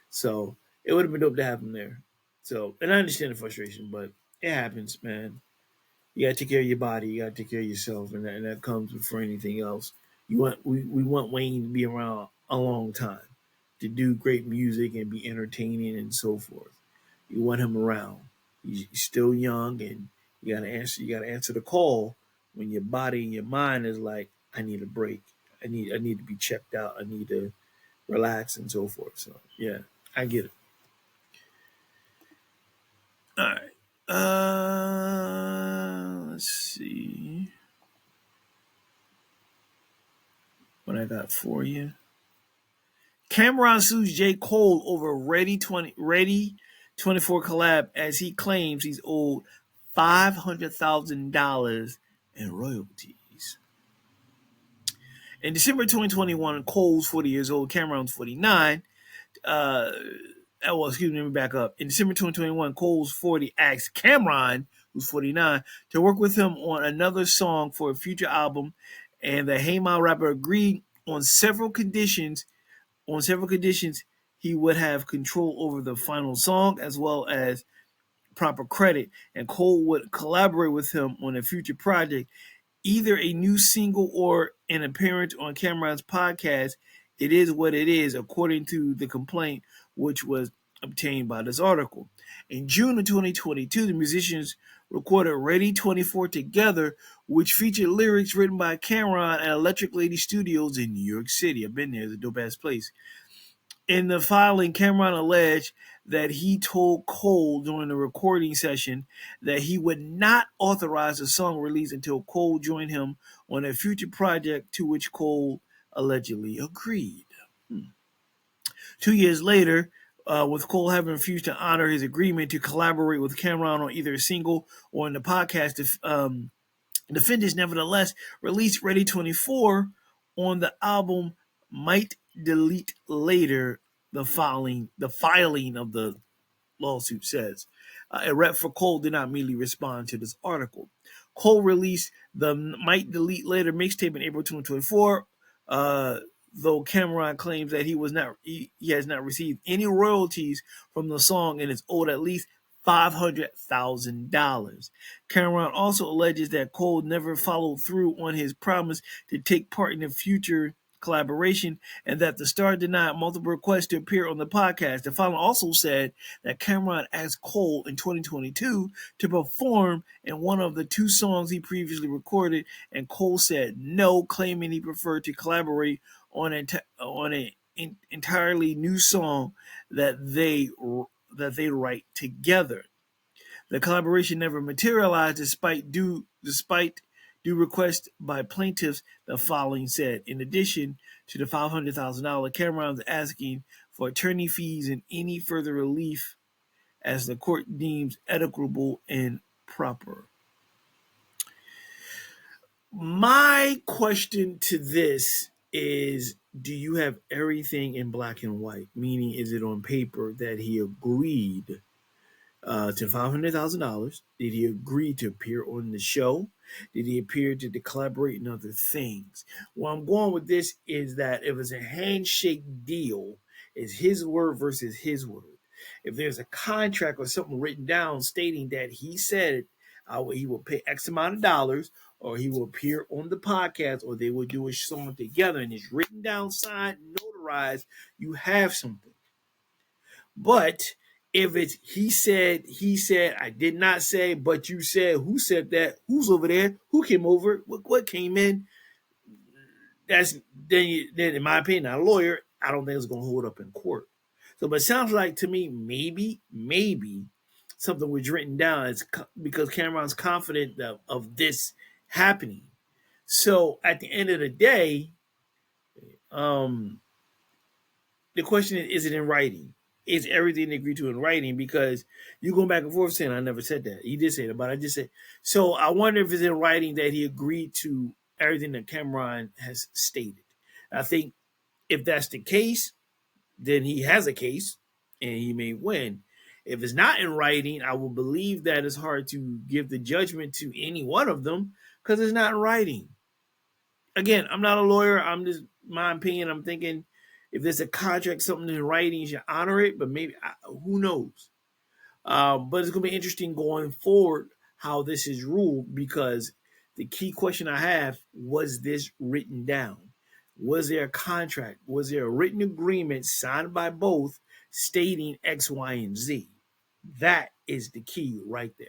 So it would have been dope to have them there. So, and I understand the frustration, but it happens, man. You gotta take care of your body. You gotta take care of yourself, and that comes before anything else. We want Wayne to be around a long time, to do great music and be entertaining and so forth. You want him around. He's still young, and you gotta answer the call when your body and your mind is like, I need a break. I need to be checked out. I need to relax and so forth. So yeah, I get it. All right. Let's see what I got for you. Cameron sues J. Cole over Ready 24 collab as he claims he's owed $500,000 in royalties. In December 2021, Cole's 40 years old, Cameron's 49. Let me back up. In December 2021, Cole's 40 asked Cameron, who's 49, to work with him on another song for a future album, and the Hey Ma rapper agreed on several conditions. He would have control over the final song as well as proper credit, and Cole would collaborate with him on a future project, either a new single or an appearance on Cameron's podcast. It is what it is, according to the complaint, which was obtained by this article. In June of 2022, the musicians recorded Ready 24 together, which featured lyrics written by Cameron at Electric Lady Studios in New York City. I've been there. It's a dope-ass place. In the filing, Cameron alleged that he told Cole during the recording session that he would not authorize the song release until Cole joined him on a future project, to which Cole allegedly agreed. 2 years later, with Cole having refused to honor his agreement to collaborate with Cameron on either a single or in the podcast. Defendants nevertheless released Ready 24 on the album Might Delete Later, the filing of the lawsuit says. A rep for Cole did not immediately respond to this article. Cole released the Might Delete Later mixtape in April 2024, though Cameron claims that he has not received any royalties from the song and is owed at least $500,000. Cameron also alleges that Cole never followed through on his promise to take part in a future collaboration and that the star denied multiple requests to appear on the podcast. The filing also said that Cameron asked Cole in 2022 to perform in one of the two songs he previously recorded, and Cole said no, claiming he preferred to collaborate on an entirely new song that they write together. The collaboration never materialized despite due requests by plaintiffs, the filing said. In addition to the $500,000, Cameron is asking for attorney fees and any further relief as the court deems equitable and proper. My question to this is, do you have everything in black and white? Meaning, is it on paper that he agreed to $500,000? Did he agree to appear on the show? Did he appear to collaborate in other things? Where I'm going with this is that if it's a handshake deal, it's his word versus his word. If there's a contract or something written down stating that he said he will pay X amount of dollars, or he will appear on the podcast, or they will do a song together, and it's written down, signed, notarized, you have something. But if it's he said, I did not say, but you said, who said that? Who's over there? Who came over? What came in? Then in my opinion, not a lawyer, I don't think it's going to hold up in court. So, but it sounds like to me, maybe something was written down. It's because Cameron's confident of this happening. So at the end of the day, the question is it in writing? Is everything agreed to in writing? Because you going back and forth saying I never said that. He did say that, but I just said. So I wonder if it's in writing that he agreed to everything that Cameron has stated. I think if that's the case, then he has a case and he may win. If it's not in writing, I will believe that it's hard to give the judgment to any one of them because it's not in writing. Again, I'm not a lawyer. I'm just, my opinion, I'm thinking if there's a contract, something in writing, you should honor it, but maybe, who knows? But it's going to be interesting going forward how this is ruled, because the key question I have, was this written down? Was there a contract? Was there a written agreement signed by both stating X, Y, and Z? That is the key right there.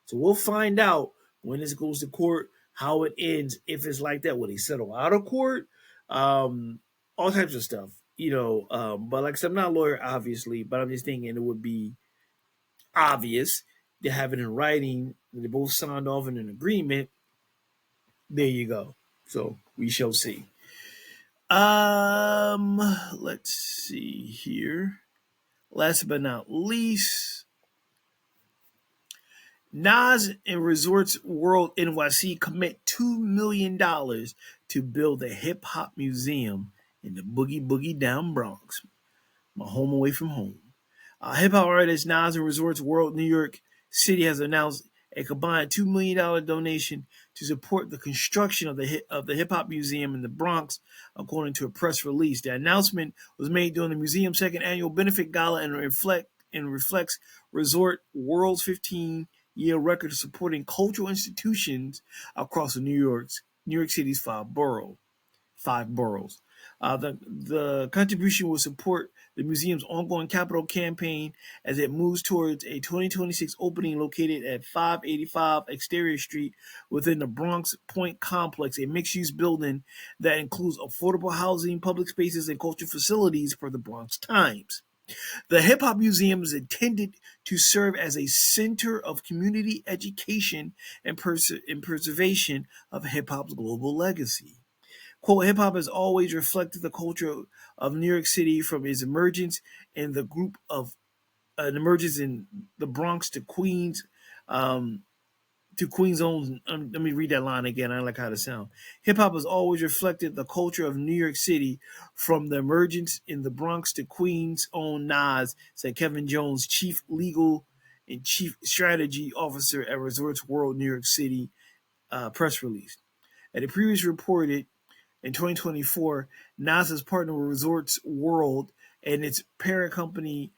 So we'll find out when this goes to court, how it ends, if it's like that. Will they settle out of court? All types of stuff, but like I said, I'm not a lawyer, obviously, but I'm just thinking it would be obvious to have it in writing. They both signed off in an agreement. There you go. So we shall see. Let's see here. Last but not least, Nas and Resorts World NYC commit $2 million to build a hip hop museum in the boogie down Bronx, my home away from home. Hip hop artist Nas and Resorts World New York City has announced a combined $2 million donation to support the construction of the hip hop museum in the Bronx, according to a press release. The announcement was made during the museum's second annual benefit gala and reflects Resort World's 15-year record of supporting cultural institutions across New York City's five boroughs. The contribution will support the museum's ongoing capital campaign as it moves towards a 2026 opening located at 585 Exterior Street within the Bronx Point Complex, a mixed-use building that includes affordable housing, public spaces, and cultural facilities for the Bronx Times. The Hip Hop Museum is intended to serve as a center of community education and preservation of hip hop's global legacy. Quote, hip hop has always reflected the culture of New York City from its emergence in the group of emergence in the Bronx um, to Queens own. Let me read that line again. I like how it sounds. Hip hop has always reflected the culture of New York City from the emergence in the Bronx to Queens own Nas, said Kevin Jones, chief legal and chief strategy officer at Resorts World New York City press release. At a previous reported in 2024, Nas has partnered with Resorts World and its parent company,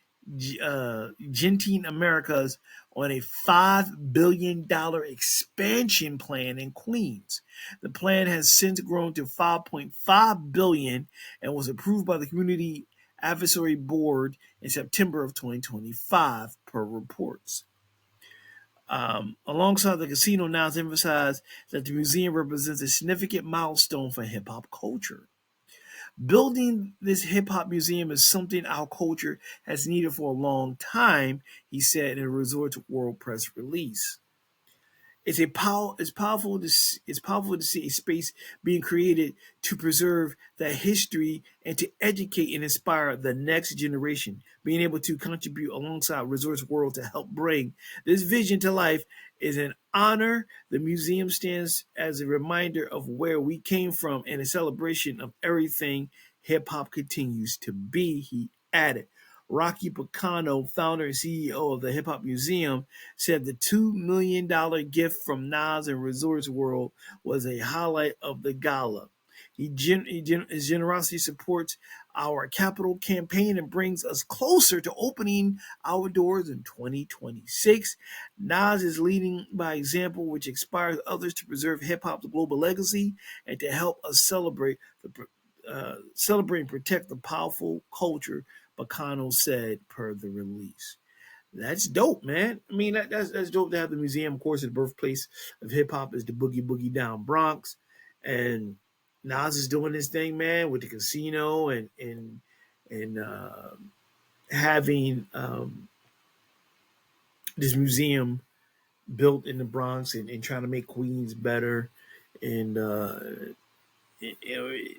Gentine Americas, on a $5 billion expansion plan in Queens. The plan has since grown to $5.5 billion and was approved by the Community Advisory Board in September of 2025, per reports. Alongside the casino, Nas emphasized that the museum represents a significant milestone for hip hop culture. Building this hip hop museum is something our culture has needed for a long time, he said in a Resorts World press release. It's powerful to see a space being created to preserve that history and to educate and inspire the next generation. Being able to contribute alongside Resorts World to help bring this vision to life is an honor. The museum stands as a reminder of where we came from and a celebration of everything hip hop continues to be, he added. Rocky Picano, founder and CEO of the Hip Hop Museum, said the $2 million gift from Nas and Resorts World was a highlight of the gala. His generosity supports our capital campaign and brings us closer to opening our doors in 2026. Nas is leading by example, which inspires others to preserve hip hop's global legacy and to help us celebrate and protect the powerful culture, Bacano said per the release. That's dope, man. I mean, that's dope to have the museum. Of course, the birthplace of hip hop is the Boogie Boogie Down Bronx, and Nas is doing this thing, man, with the casino and having this museum built in the Bronx and trying to make Queens better. And it,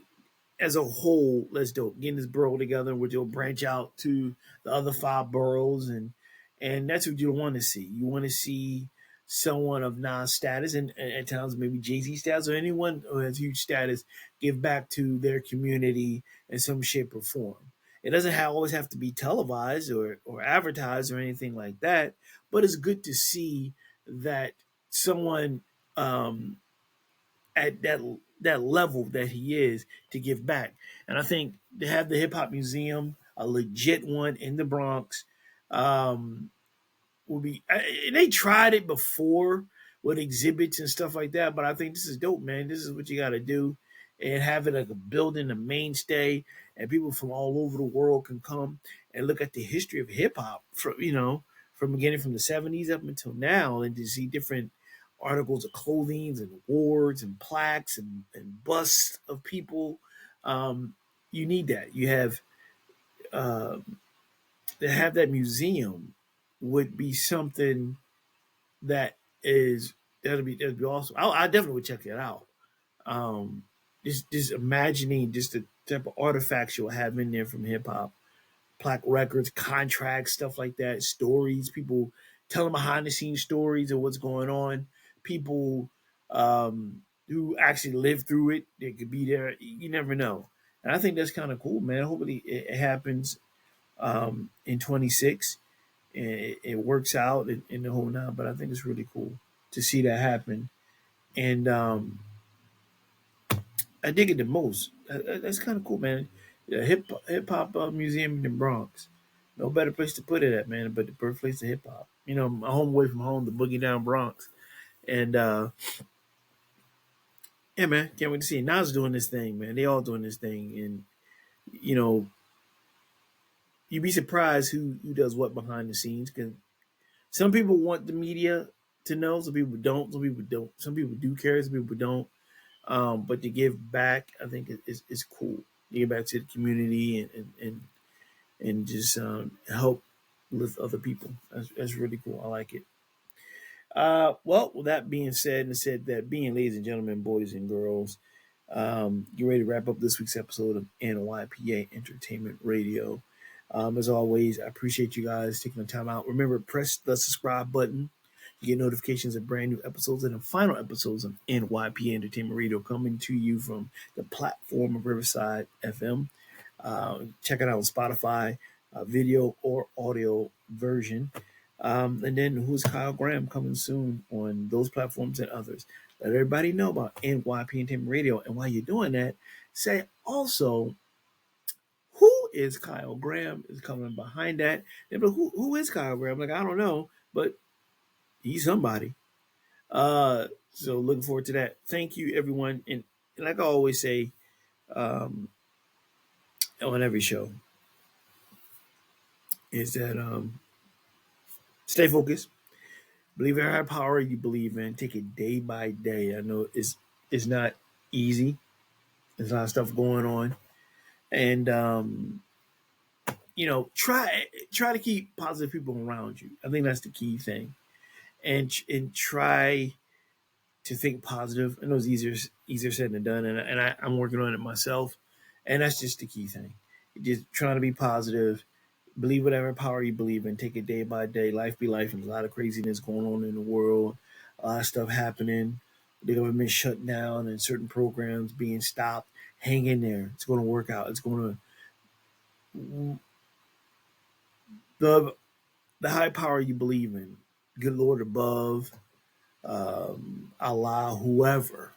as a whole, let's do getting this borough together, which will branch out to the other five boroughs, and that's what you want to see. You want to see someone of non-status and at times maybe Jay-Z status or anyone who has huge status give back to their community in some shape or form. It doesn't always have to be televised or advertised or anything like that, but it's good to see that someone at that level that he is to give back. And I think to have the hip hop museum, a legit one in the Bronx, um, will be. And they tried it before with exhibits and stuff like that, but I think this is dope, man. This is what you got to do, and have it like a building, a mainstay, and people from all over the world can come and look at the history of hip hop from from beginning from the '70s up until now, and to see different articles of clothing and awards and plaques and busts of people. Um, you need that. You have uh, to have that museum would be something that is that'd be awesome. I definitely would check that out. Um, just imagining just the type of artifacts you'll have in there from hip hop, plaque records, contracts, stuff like that, stories, people telling behind the scenes stories of what's going on, people who actually lived through it. They could be there. You never know. And I think that's kind of cool, man. Hopefully it happens in 26 and it works out in the whole nine. But I think it's really cool to see that happen. And I dig it the most. That's kind of cool, man. The hip hop museum in the Bronx. No better place to put it at, man, but the birthplace of hip hop. My home away from home, the Boogie Down Bronx. And yeah, man, can't wait to see it. Nas doing this thing, man. They all doing this thing. And, you know, you'd be surprised who does what behind the scenes. Because some people want the media to know, some people don't. Some people don't. Some people do care, some people don't. But to give back, I think is cool. To give back to the community and just help lift other people. That's really cool. I like it. Well, with that being said, and said that being, ladies and gentlemen, boys and girls, Get ready to wrap up this week's episode of NYPA Entertainment Radio. As always, I appreciate you guys taking the time out. Remember, press the subscribe button. You get notifications of brand new episodes and the final episodes of NYPA Entertainment Radio coming to you from the platform of Riverside FM. Check it out on Spotify, video or audio version. And then Who's Kyle Graham coming soon on those platforms and others. Let everybody know about NYP Entertainment Radio. And while you're doing that, say also, who is Kyle Graham is coming behind that. They're like, who is Kyle Graham? Like, I don't know, but he's somebody. So looking forward to that. Thank you, everyone. And like I always say on every show, is that stay focused. Believe in higher power you believe in. Take it day by day. I know it's not easy. There's a lot of stuff going on. And try to keep positive people around you. I think that's the key thing. And try to think positive. I know it's easier said than done, and I'm working on it myself. And that's just the key thing. Just trying to be positive. Believe whatever power you believe in. Take it day by day. Life be life. And there's a lot of craziness going on in the world. A lot of stuff happening. The government shut down and certain programs being stopped. Hang in there. It's going to work out. It's going to... The high power you believe in. Good Lord above. Allah, whoever.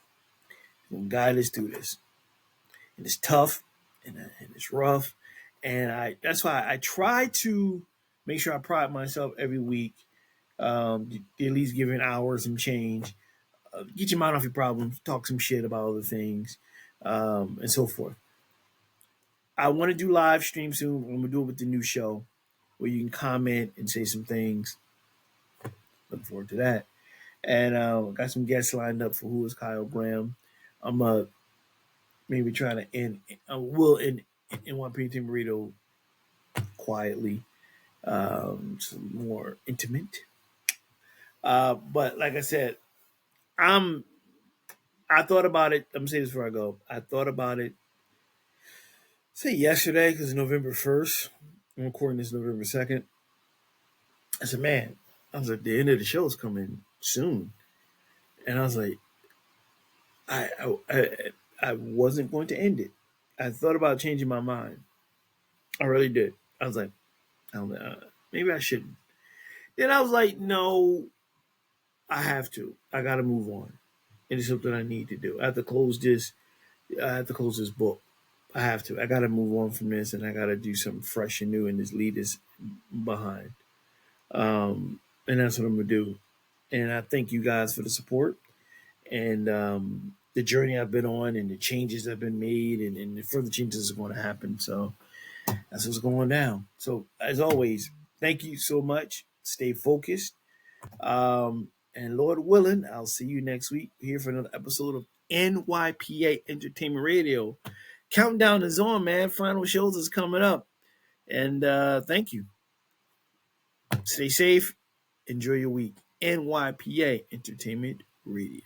Will guide us through this. And it's tough. And it's rough. And that's why I try to make sure I pride myself every week, at least give an hour some change, get your mind off your problems, talk some shit about other things, and so forth. I want to do live stream soon. I'm going to do it with the new show where you can comment and say some things. Looking forward to that. And got some guests lined up for Who is Kyle Graham. I'm maybe trying to end one painting burrito quietly, some more intimate. But like I said, I thought about it. I'm gonna say this before I go. I thought about it. Say yesterday because it's November 1st. I'm recording this November 2nd. I said, man, the end of the show is coming soon, and I was like, I wasn't going to end it. I thought about changing my mind. I really did. I was like, maybe I shouldn't. Then I was like, no, I have to. I got to move on. It is something I need to do. I have to close this. I have to close this book. I have to. I got to move on from this, and I got to do something fresh and new and just leave this behind. And that's what I'm going to do. And I thank you guys for the support and the journey I've been on and the changes that have been made and the further changes are going to happen. So that's what's going down. So as always, thank you so much. Stay focused. And Lord willing, I'll see you next week here for another episode of NYPA Entertainment Radio. Countdown is on, man. Final shows is coming up. And thank you. Stay safe. Enjoy your week. NYPA Entertainment Radio.